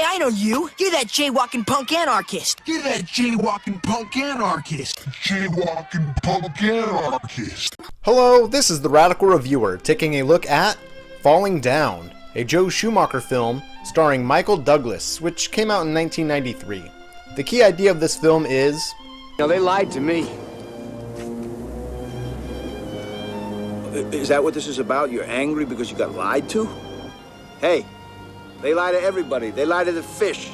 I know you. You're that jaywalking punk anarchist. You're that jaywalking punk anarchist. Jaywalking punk anarchist. Hello, this is the Radical Reviewer, taking a look at Falling Down, a Joe Schumacher film starring Michael Douglas, which came out in 1993. The key idea of this film is... They lied to me. Is that what this is about? You're angry because you got lied to? Hey, they lie to everybody. They lie to the fish.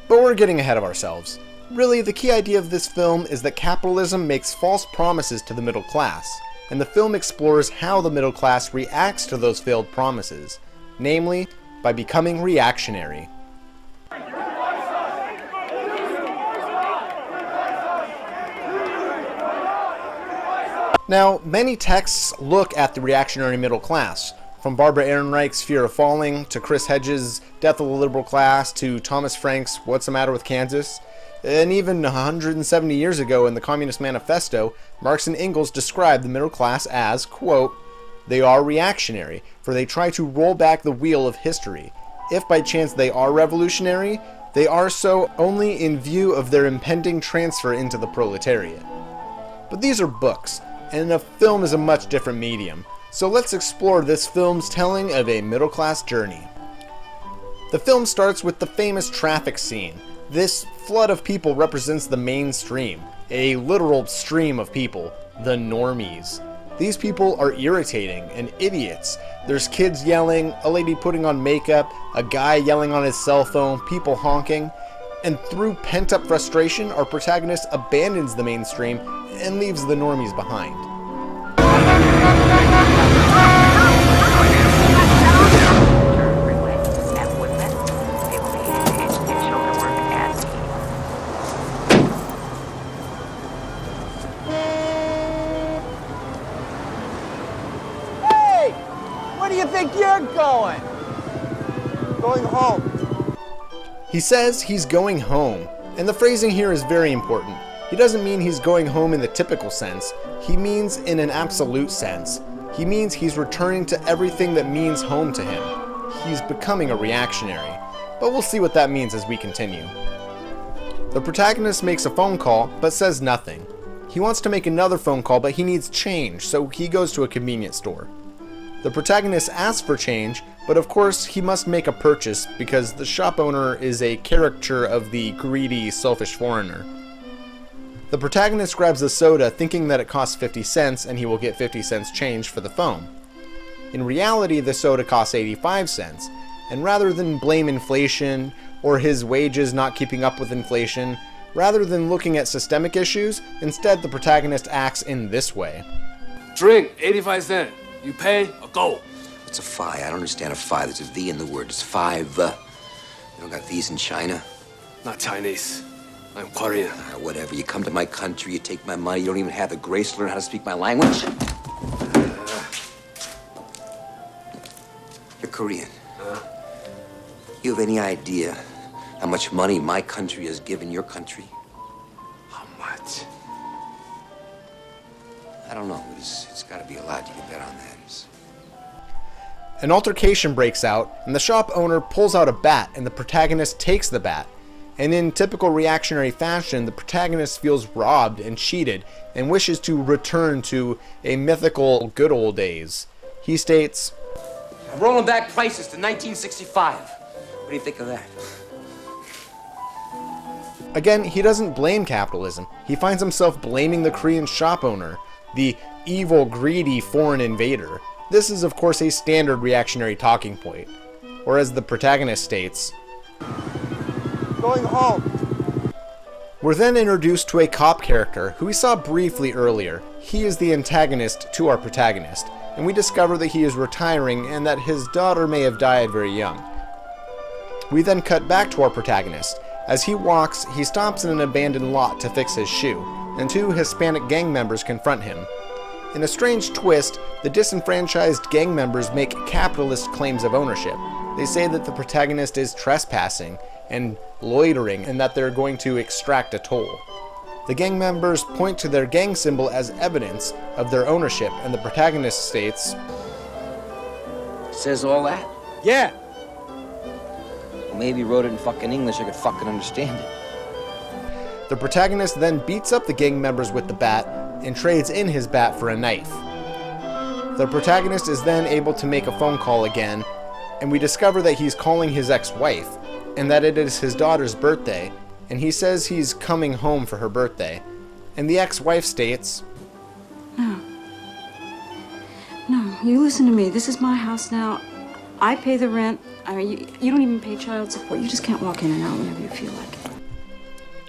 But we're getting ahead of ourselves. Really, the key idea of this film is that capitalism makes false promises to the middle class, and the film explores how the middle class reacts to those failed promises, namely, by becoming reactionary. Now, many texts look at the reactionary middle class, from Barbara Ehrenreich's Fear of Falling, to Chris Hedges' Death of the Liberal Class, to Thomas Frank's What's the Matter with Kansas? And even 170 years ago in the Communist Manifesto, Marx and Engels described the middle class as, quote, "They are reactionary, for they try to roll back the wheel of history. If by chance they are revolutionary, they are so only in view of their impending transfer into the proletariat." But these are books, and a film is a much different medium. So let's explore this film's telling of a middle-class journey. The film starts with the famous traffic scene. This flood of people represents the mainstream, a literal stream of people, the normies. These people are irritating and idiots. There's kids yelling, a lady putting on makeup, a guy yelling on his cell phone, people honking. And through pent-up frustration, our protagonist abandons the mainstream and leaves the normies behind. Hey! Where do you think you're going? Going home. He says he's going home, and the phrasing here is very important. He doesn't mean he's going home in the typical sense. He means in an absolute sense. He means he's returning to everything that means home to him. He's becoming a reactionary. But we'll see what that means as we continue. The protagonist makes a phone call, but says nothing. He wants to make another phone call, but he needs change, so he goes to a convenience store. The protagonist asks for change, but of course he must make a purchase because the shop owner is a caricature of the greedy, selfish foreigner. The protagonist grabs a soda thinking that it costs 50 cents and he will get 50 cents change for the phone. In reality, the soda costs 85 cents, and rather than blame inflation or his wages not keeping up with inflation, rather than looking at systemic issues, instead the protagonist acts in this way. Drink, 85 cents. You pay or go. What's a phi? I don't understand a phi. There's a V in the word. It's five. You don't got V's in China? Not Chinese. I'm Korean. Whatever. You come to my country, you take my money, you don't even have the grace to learn how to speak my language? You're Korean. You have any idea how much money my country has given your country? How much? I don't know. It's got to be a lot. You can bet on that. An altercation breaks out, and the shop owner pulls out a bat, and the protagonist takes the bat. And in typical reactionary fashion, the protagonist feels robbed and cheated, and wishes to return to a mythical good old days. He states, I'm rolling back prices to 1965. What do you think of that? Again, he doesn't blame capitalism. He finds himself blaming the Korean shop owner, the evil, greedy foreign invader. This is, of course, a standard reactionary talking point. Or as the protagonist states, Going home. We're then introduced to a cop character who we saw briefly earlier. He is the antagonist to our protagonist, and we discover that he is retiring and that his daughter may have died very young. We then cut back to our protagonist. As he walks, he stops in an abandoned lot to fix his shoe, and two Hispanic gang members confront him. In a strange twist, the disenfranchised gang members make capitalist claims of ownership. They say that the protagonist is trespassing and loitering and that they're going to extract a toll. The gang members point to their gang symbol as evidence of their ownership, and the protagonist states, Says all that? Yeah. Well, maybe he wrote it in fucking English, I could fucking understand it. The protagonist then beats up the gang members with the bat and trades in his bat for a knife. The protagonist is then able to make a phone call again, and we discover that he's calling his ex-wife, and that it is his daughter's birthday, and he says he's coming home for her birthday. And the ex-wife states, No, you listen to me. This is my house now. I pay the rent. I mean, you don't even pay child support. You just can't walk in and out whenever you feel like it.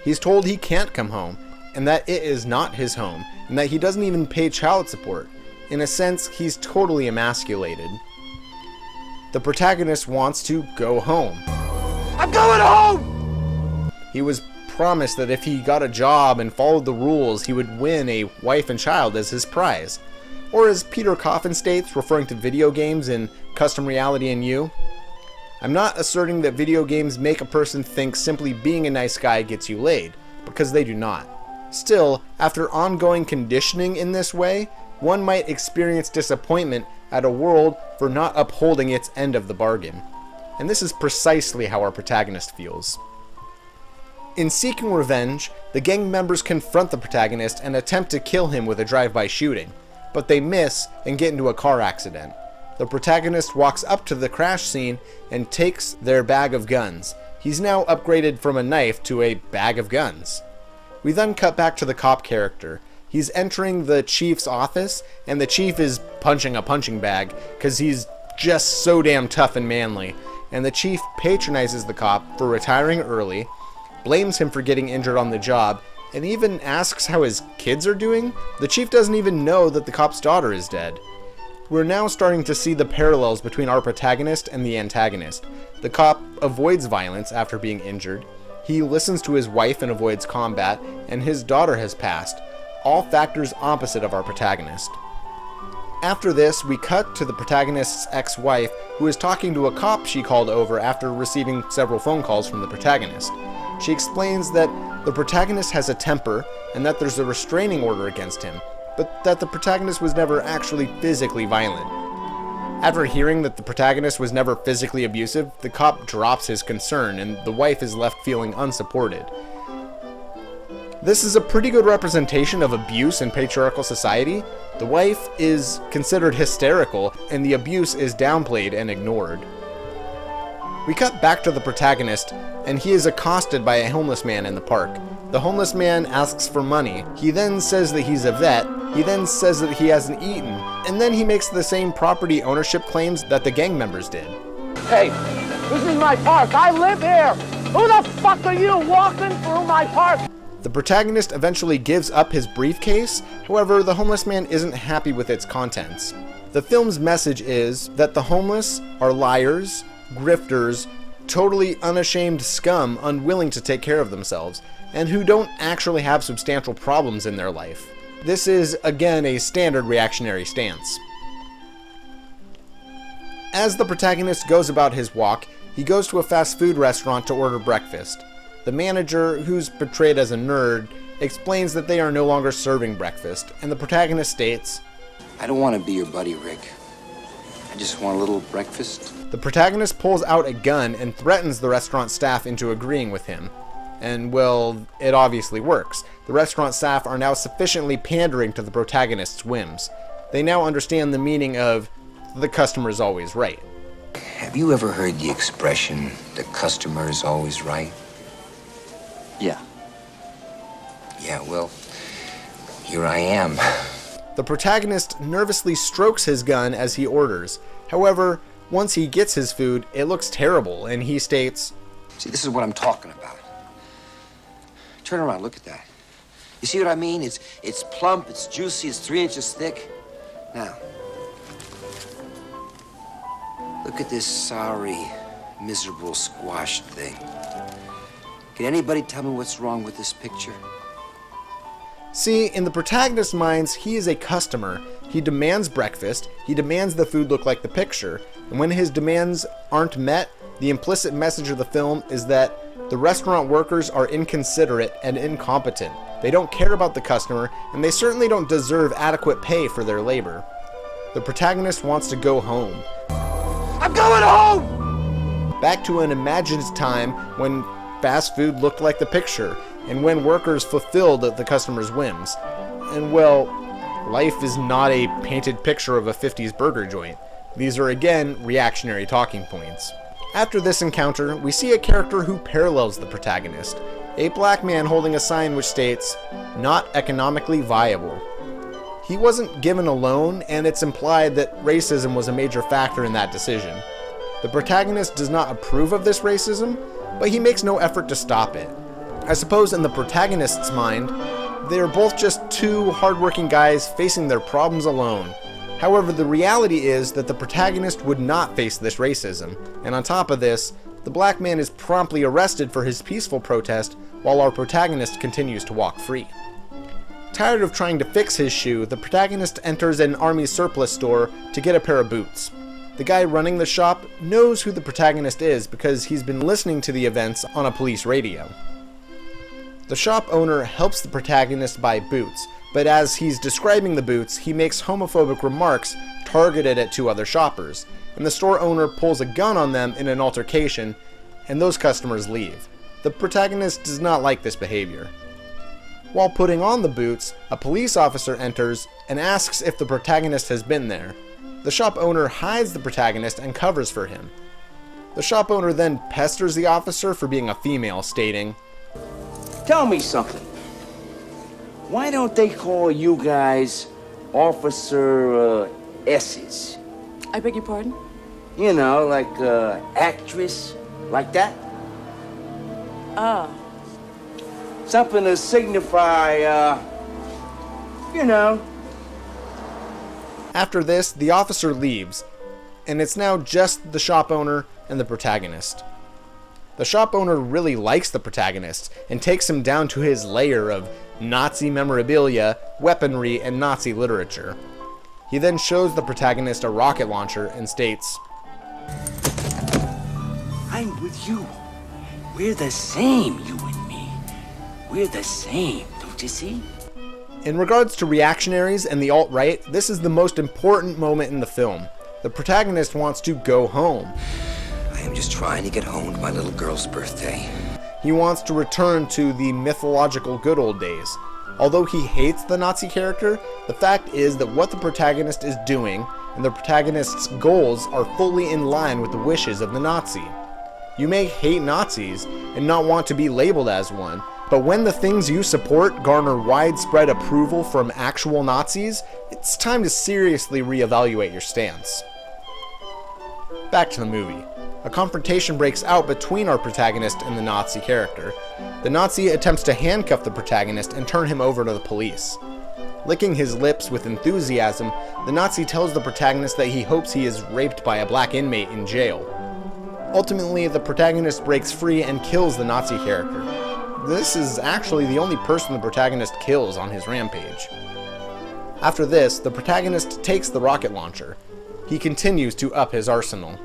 he's told he can't come home, and that it is not his home, and that he doesn't even pay child support. In a sense, he's totally emasculated. The protagonist wants to go home. I'm going home! He was promised that if he got a job and followed the rules, he would win a wife and child as his prize. Or as Peter Coffin states, referring to video games in Custom Reality and You, I'm not asserting that video games make a person think simply being a nice guy gets you laid, because they do not. Still, after ongoing conditioning in this way, one might experience disappointment at a world for not upholding its end of the bargain. And this is precisely how our protagonist feels. In seeking revenge, the gang members confront the protagonist and attempt to kill him with a drive-by shooting, but they miss and get into a car accident. The protagonist walks up to the crash scene and takes their bag of guns. He's now upgraded from a knife to a bag of guns. We then cut back to the cop character. He's entering the chief's office, and the chief is punching a punching bag because he's just so damn tough and manly. And the chief patronizes the cop for retiring early, blames him for getting injured on the job, and even asks how his kids are doing. The chief doesn't even know that the cop's daughter is dead. We're now starting to see the parallels between our protagonist and the antagonist. The cop avoids violence after being injured. He listens to his wife and avoids combat, and his daughter has passed. All factors opposite of our protagonist. After this, we cut to the protagonist's ex-wife, who is talking to a cop she called over after receiving several phone calls from the protagonist. She explains that the protagonist has a temper and that there's a restraining order against him, but that the protagonist was never actually physically violent. After hearing that the protagonist was never physically abusive, the cop drops his concern and the wife is left feeling unsupported. This is a pretty good representation of abuse in patriarchal society. The wife is considered hysterical and the abuse is downplayed and ignored. We cut back to the protagonist, and he is accosted by a homeless man in the park. The homeless man asks for money. He then says that he's a vet. He then says that he hasn't eaten. And then he makes the same property ownership claims that the gang members did. Hey, this is my park. I live here. Who the fuck are you walking through my park? The protagonist eventually gives up his briefcase. However, the homeless man isn't happy with its contents. The film's message is that the homeless are liars, grifters, totally unashamed scum unwilling to take care of themselves, and who don't actually have substantial problems in their life. This is, again, a standard reactionary stance. As the protagonist goes about his walk, he goes to a fast food restaurant to order breakfast. The manager, who's portrayed as a nerd, explains that they are no longer serving breakfast, and the protagonist states, I don't want to be your buddy, Rick. I just want a little breakfast. The protagonist pulls out a gun and threatens the restaurant staff into agreeing with him. And, well, it obviously works. The restaurant staff are now sufficiently pandering to the protagonist's whims. They now understand the meaning of, the customer's always right. Have you ever heard the expression, the customer is always right? Yeah. Yeah, well, here I am. The protagonist nervously strokes his gun as he orders. However, once he gets his food, it looks terrible, and he states, See, this is what I'm talking about. Turn around, look at that. You see what I mean? It's plump, it's juicy, it's 3 inches thick. Now, look at this sorry, miserable, squashed thing. Can anybody tell me what's wrong with this picture? See, in the protagonist's minds, he is a customer. He demands breakfast, he demands the food look like the picture, and when his demands aren't met, the implicit message of the film is that the restaurant workers are inconsiderate and incompetent. They don't care about the customer, and they certainly don't deserve adequate pay for their labor. The protagonist wants to go home. I'm going home! back to an imagined time when fast food looked like the picture, and when workers fulfilled the customer's whims. And well, life is not a painted picture of a 50s burger joint. These are again reactionary talking points. After this encounter, we see a character who parallels the protagonist, a black man holding a sign which states, "Not economically viable." He wasn't given a loan, and it's implied that racism was a major factor in that decision. The protagonist does not approve of this racism, but he makes no effort to stop it. I suppose in the protagonist's mind, they are both just two hardworking guys facing their problems alone. However, the reality is that the protagonist would not face this racism, and on top of this, the black man is promptly arrested for his peaceful protest while our protagonist continues to walk free. Tired of trying to fix his shoe, the protagonist enters an army surplus store to get a pair of boots. The guy running the shop knows who the protagonist is because he's been listening to the events on a police radio. The shop owner helps the protagonist buy boots, but as he's describing the boots, he makes homophobic remarks targeted at two other shoppers, and the store owner pulls a gun on them in an altercation, and those customers leave. The protagonist does not like this behavior. While putting on the boots, a police officer enters and asks if the protagonist has been there. The shop owner hides the protagonist and covers for him. The shop owner then pesters the officer for being a female, stating, "Tell me something. Why don't they call you guys Officer S's? I beg your pardon? You know, like actress, like that? Ah. Something to signify, you know." After this, the officer leaves, and it's now just the shop owner and the protagonist. The shop owner really likes the protagonist and takes him down to his lair of Nazi memorabilia, weaponry, and Nazi literature. He then shows the protagonist a rocket launcher and states, "I'm with you. We're the same, you and me. We're the same, don't you see?" In regards to reactionaries and the alt-right, this is the most important moment in the film. The protagonist wants to go home. I am just trying to get home to my little girl's birthday. He wants to return to the mythological good old days. Although he hates the Nazi character, the fact is that what the protagonist is doing and the protagonist's goals are fully in line with the wishes of the Nazi. You may hate Nazis and not want to be labeled as one, but when the things you support garner widespread approval from actual Nazis, it's time to seriously reevaluate your stance. Back to the movie. A confrontation breaks out between our protagonist and the Nazi character. The Nazi attempts to handcuff the protagonist and turn him over to the police. Licking his lips with enthusiasm, the Nazi tells the protagonist that he hopes he is raped by a black inmate in jail. Ultimately, the protagonist breaks free and kills the Nazi character. This is actually the only person the protagonist kills on his rampage. After this, the protagonist takes the rocket launcher. He continues to up his arsenal.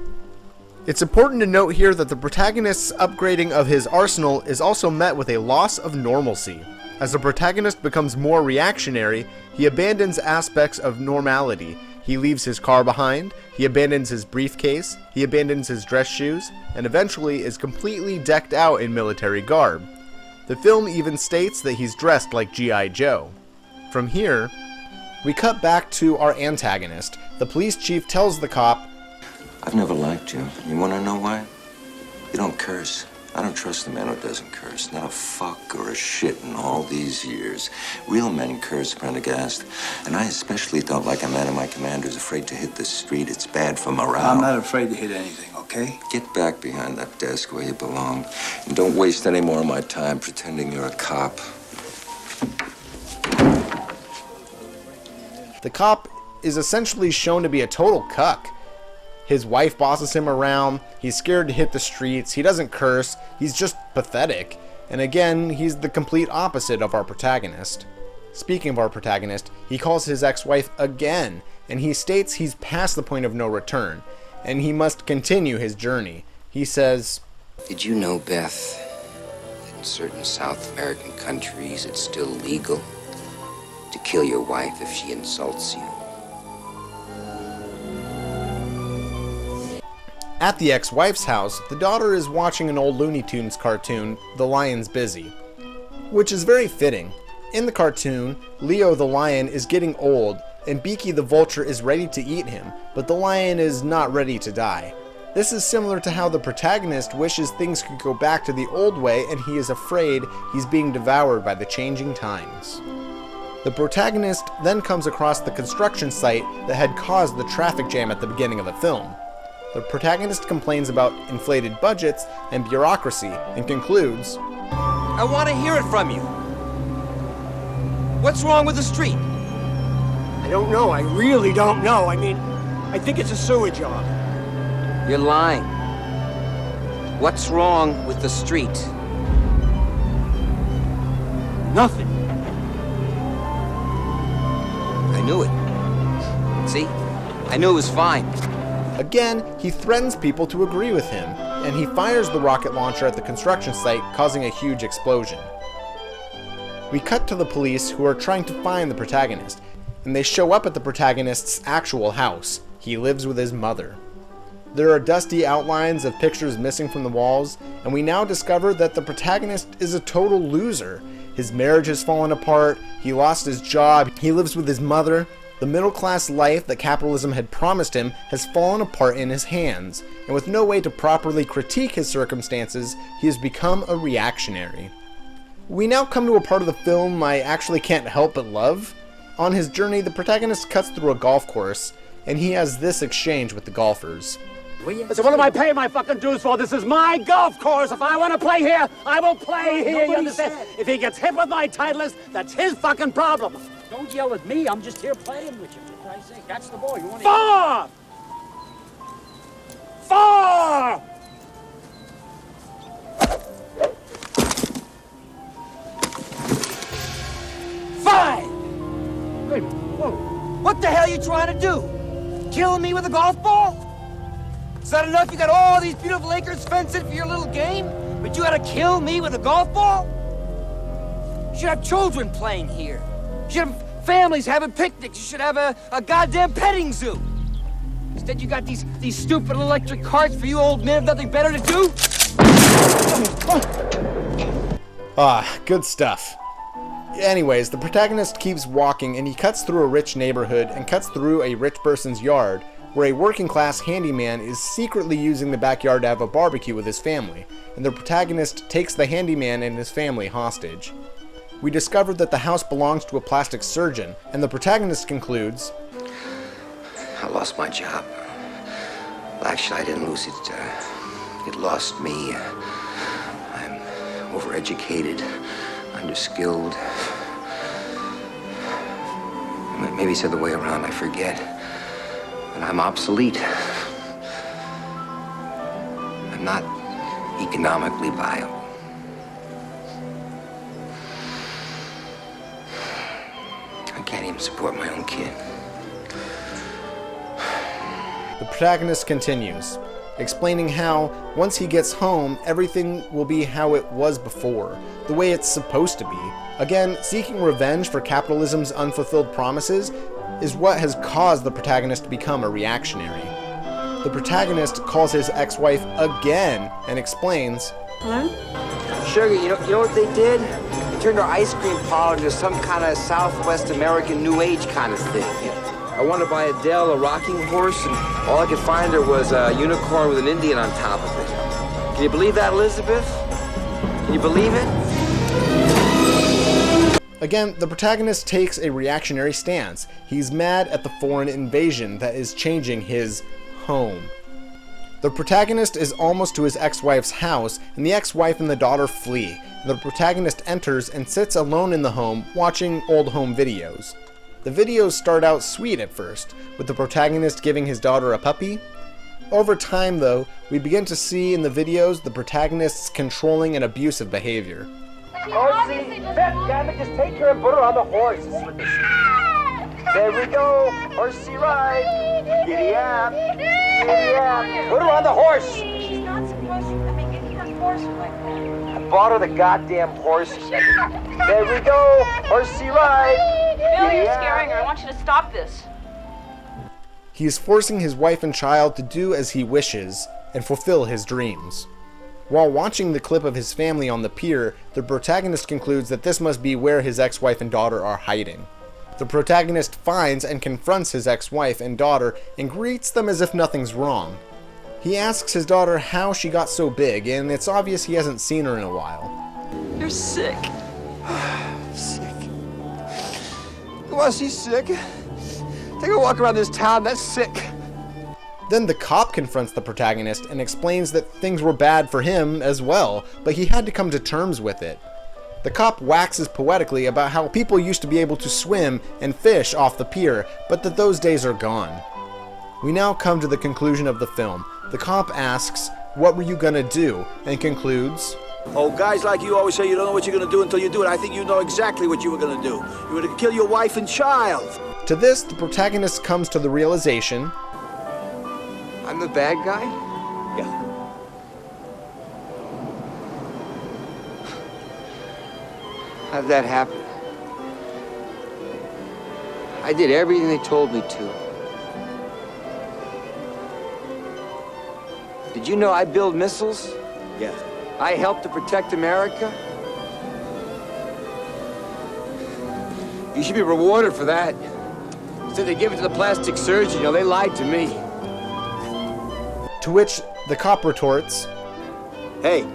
It's important to note here that the protagonist's upgrading of his arsenal is also met with a loss of normalcy. As the protagonist becomes more reactionary, he abandons aspects of normality. He leaves his car behind, he abandons his briefcase, he abandons his dress shoes, and eventually is completely decked out in military garb. The film even states that he's dressed like G.I. Joe. From here, we cut back to our antagonist. The police chief tells the cop, I've never liked you. You want to know why? You don't curse. I don't trust a man who doesn't curse. Not a fuck or a shit in all these years. Real men curse, Prendergast. And I especially don't like a man in my command who's afraid to hit the street. It's bad for morale. I'm not afraid to hit anything, okay? Get back behind that desk where you belong. And don't waste any more of my time pretending you're a cop. The cop is essentially shown to be a total cuck. His wife bosses him around, he's scared to hit the streets, he doesn't curse, he's just pathetic. And again, he's the complete opposite of our protagonist. Speaking of our protagonist, he calls his ex-wife again, and he states he's past the point of no return, and he must continue his journey. He says, Did you know, Beth, that in certain South American countries it's still legal to kill your wife if she insults you? At the ex-wife's house, the daughter is watching an old Looney Tunes cartoon, The Lion's Busy, which is very fitting. In the cartoon, Leo the lion is getting old, and Beaky the vulture is ready to eat him, but the lion is not ready to die. This is similar to how the protagonist wishes things could go back to the old way, and he is afraid he's being devoured by the changing times. The protagonist then comes across the construction site that had caused the traffic jam at the beginning of the film. The protagonist complains about inflated budgets and bureaucracy and concludes, I want to hear it from you. What's wrong with the street? I don't know. I really don't know. I mean, I think it's a sewer job. You're lying. What's wrong with the street? Nothing. I knew it. See? I knew it was fine. Again, he threatens people to agree with him, and he fires the rocket launcher at the construction site, causing a huge explosion. We cut to the police, who are trying to find the protagonist, and they show up at the protagonist's actual house. He lives with his mother. There are dusty outlines of pictures missing from the walls, and we now discover that the protagonist is a total loser. His marriage has fallen apart, he lost his job, he lives with his mother. The middle-class life that capitalism had promised him has fallen apart in his hands, and with no way to properly critique his circumstances, he has become a reactionary. We now come to a part of the film I actually can't help but love. On his journey, the protagonist cuts through a golf course, and he has this exchange with the golfers. So what am I paying my fucking dues for? This is my golf course. If I want to play here, I will play here. You understand? If he gets hit with my Titleist, that's his fucking problem. Don't yell at me. I'm just here playing with you. For Christ's sake, that's the ball. You want to... 4! 4! Five! Wait a minute. Whoa. What the hell are you trying to do? Killing me with a golf ball? Is that enough? You got all these beautiful acres fenced in for your little game, but you gotta kill me with a golf ball? You should have children playing here. You should have families having picnics. You should have a goddamn petting zoo. Instead, you got these stupid electric carts for you old men with nothing better to do? Good stuff. Anyways, the protagonist keeps walking, and he cuts through a rich neighborhood and cuts through a rich person's yard, where a working-class handyman is secretly using the backyard to have a barbecue with his family, and the protagonist takes the handyman and his family hostage. We discovered that the house belongs to a plastic surgeon, and the protagonist concludes, I lost my job. Well, actually, I didn't lose it. It lost me. I'm overeducated, underskilled. Maybe it's the other way around, I forget. But I'm obsolete. I'm not economically viable. I can't even support my own kid. The protagonist continues, explaining how, once he gets home, everything will be how it was before, the way it's supposed to be. Again, seeking revenge for capitalism's unfulfilled promises is what has caused the protagonist to become a reactionary. The protagonist calls his ex-wife again and explains, Hello? Sugar, you know what they did? They turned our ice cream parlor into some kind of Southwest American New Age kind of thing. I wanted to buy Adele a rocking horse, and all I could find her was a unicorn with an Indian on top of it. Can you believe that, Elizabeth? Can you believe it? Again, the protagonist takes a reactionary stance. He's mad at the foreign invasion that is changing his home. The protagonist is almost to his ex-wife's house, and the ex-wife and the daughter flee. The protagonist enters and sits alone in the home, watching old home videos. The videos start out sweet at first, with the protagonist giving his daughter a puppy. Over time, though, we begin to see in the videos the protagonist's controlling and abusive behavior. Horsey, Beth, damn it, just take her and put her on the horse. There we go. Horsey ride. Giddy up. Giddy up. Put her on the horse. She's not supposed to. I mean, you can't force her like that. I bought her the goddamn horse. There we go. Horsey ride. Bill, you're scaring her. I want you to stop this. He is forcing his wife and child to do as he wishes, and fulfill his dreams. While watching the clip of his family on the pier, the protagonist concludes that this must be where his ex-wife and daughter are hiding. The protagonist finds and confronts his ex-wife and daughter and greets them as if nothing's wrong. He asks his daughter how she got so big, and it's obvious he hasn't seen her in a while. You're sick. Sick. You want to see sick? Take a walk around this town, that's sick. Then the cop confronts the protagonist and explains that things were bad for him as well, but he had to come to terms with it. The cop waxes poetically about how people used to be able to swim and fish off the pier, but that those days are gone. We now come to the conclusion of the film. The cop asks, "What were you gonna do?" and concludes, Oh, guys like you always say you don't know what you're gonna do until you do it. I think you know exactly what you were gonna do. You were gonna kill your wife and child. To this, the protagonist comes to the realization, I'm the bad guy? Yeah. How'd that happen? I did everything they told me to. Did you know I build missiles? Yeah. I helped to protect America? You should be rewarded for that. Instead they give it to the plastic surgeon, you know, they lied to me. to which the cop retorts, Hey,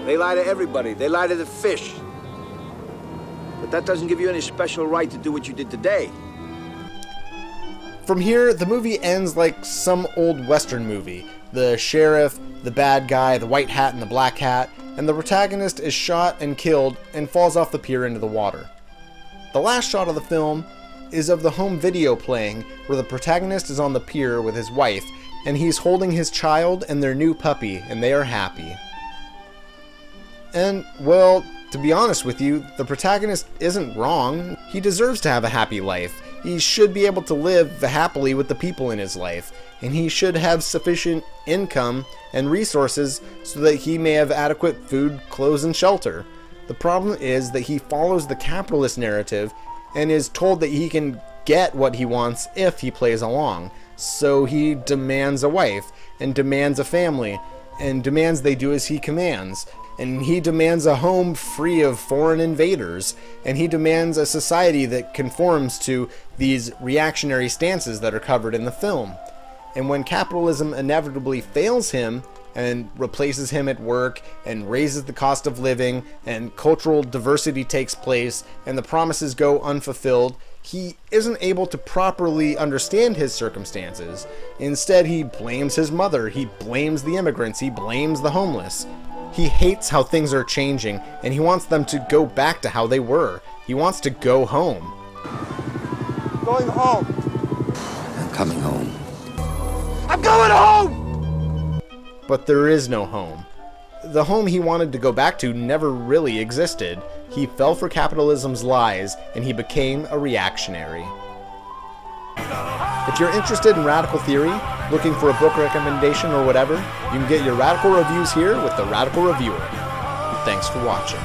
they lie to everybody. They lie to the fish. But that doesn't give you any special right to do what you did today. From here, the movie ends like some old Western movie. The sheriff, the bad guy, the white hat and the black hat, and the protagonist is shot and killed and falls off the pier into the water. The last shot of the film is of the home video playing, where the protagonist is on the pier with his wife, and he's holding his child and their new puppy, and they are happy. And, well, to be honest with you, the protagonist isn't wrong. He deserves to have a happy life. He should be able to live happily with the people in his life, and he should have sufficient income and resources so that he may have adequate food, clothes, and shelter. The problem is that he follows the capitalist narrative and is told that he can get what he wants if he plays along. So he demands a wife, and demands a family, and demands they do as he commands. And he demands a home free of foreign invaders, and he demands a society that conforms to these reactionary stances that are covered in the film. And when capitalism inevitably fails him, and replaces him at work, and raises the cost of living, and cultural diversity takes place, and the promises go unfulfilled, he isn't able to properly understand his circumstances. Instead, he blames his mother, he blames the immigrants, he blames the homeless. He hates how things are changing, and he wants them to go back to how they were. He wants to go home. Going home. I'm coming home. I'm going home! But there is no home. The home he wanted to go back to never really existed. He fell for capitalism's lies, and he became a reactionary. If you're interested in radical theory, looking for a book recommendation or whatever, you can get your radical reviews here with the Radical Reviewer. Thanks for watching.